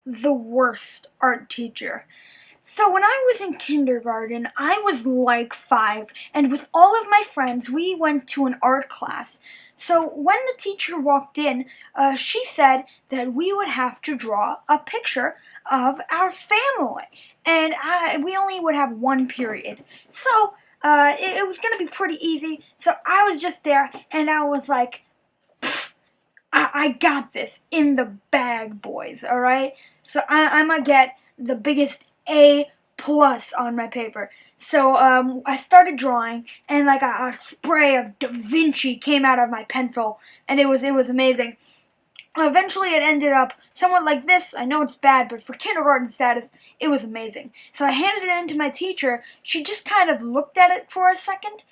the worst art teacher. So when I was in kindergarten, I was like 5, and with all of my friends, we went to an art class. So when the teacher walked in, she said that we would have to draw a picture of our family, and we only would have one period. So it was going to be pretty easy. So I was just there, and I was like, I got this in the bag, boys, alright? So I'm gonna get the biggest A plus on my paper. So I started drawing, and like a spray of Da Vinci came out of my pencil, and it was amazing. Eventually, it ended up somewhat like this. I know it's bad, but for kindergarten status, it was amazing. So I handed it in to my teacher. She just kind of looked at it for a second,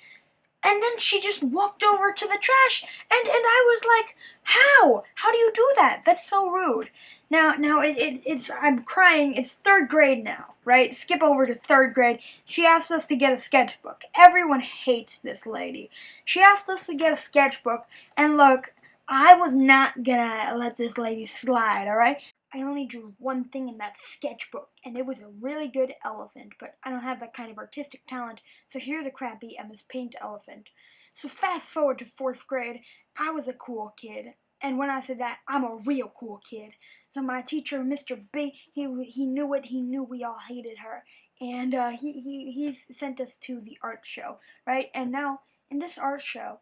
and then she just walked over to the trash, and I was like, how? How do you do that? That's so rude. Now it's, I'm crying, it's 3rd grade now, right? Skip over to 3rd grade. She asked us to get a sketchbook. Everyone hates this lady. She asked us to get a sketchbook, and look, I was not gonna let this lady slide, alright? I only drew one thing in that sketchbook, and it was a really good elephant, but I don't have that kind of artistic talent, so here's a crappy Emma's Paint elephant. So fast forward to 4th grade, I was a cool kid, and when I said that, I'm a real cool kid. So my teacher, Mr. B, he knew it, he knew we all hated her, and he sent us to the art show, right? And now, in this art show,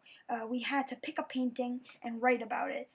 we had to pick a painting and write about it.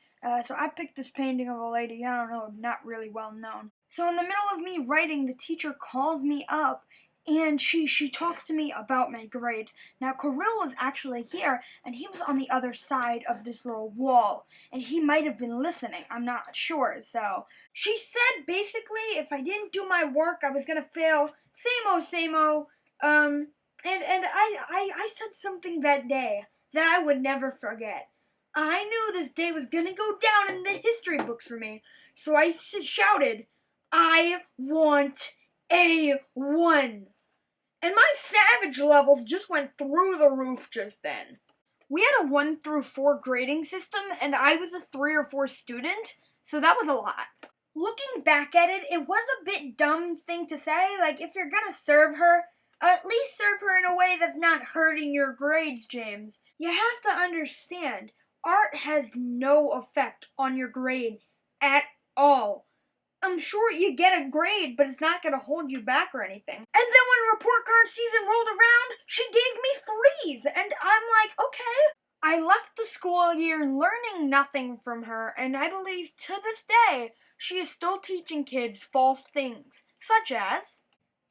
So I picked this painting of a lady, I don't know, not really well known. So in the middle of me writing, the teacher calls me up, and she talks to me about my grades. Now, Kirill was actually here, and he was on the other side of this little wall, and he might have been listening, I'm not sure. So she said basically if I didn't do my work, I was gonna fail. Same o. And I said something that day that I would never forget. I knew this day was gonna go down in the history books for me, so I shouted, I want A1. And my savage levels just went through the roof just then. We had a 1 through 4 grading system, and I was a 3 or 4 student, so that was a lot. Looking back at it, it was a bit dumb thing to say. Like, if you're gonna serve her, at least serve her in a way that's not hurting your grades, James. You have to understand, art has no effect on your grade at all. I'm sure you get a grade, but it's not going to hold you back or anything. And then when report card season rolled around, she gave me 3s, and I'm like, okay. I left the school year learning nothing from her, and I believe to this day, she is still teaching kids false things, such as,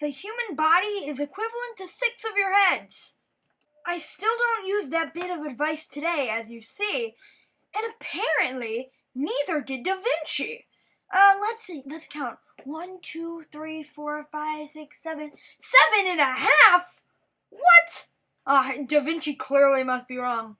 the human body is equivalent to 6 of your heads. I still don't use that bit of advice today, as you see, and apparently, neither did Da Vinci. Let's see, let's count. 1, 2, 3, 4, 5, 6, 7. 7.5? What? Da Vinci clearly must be wrong.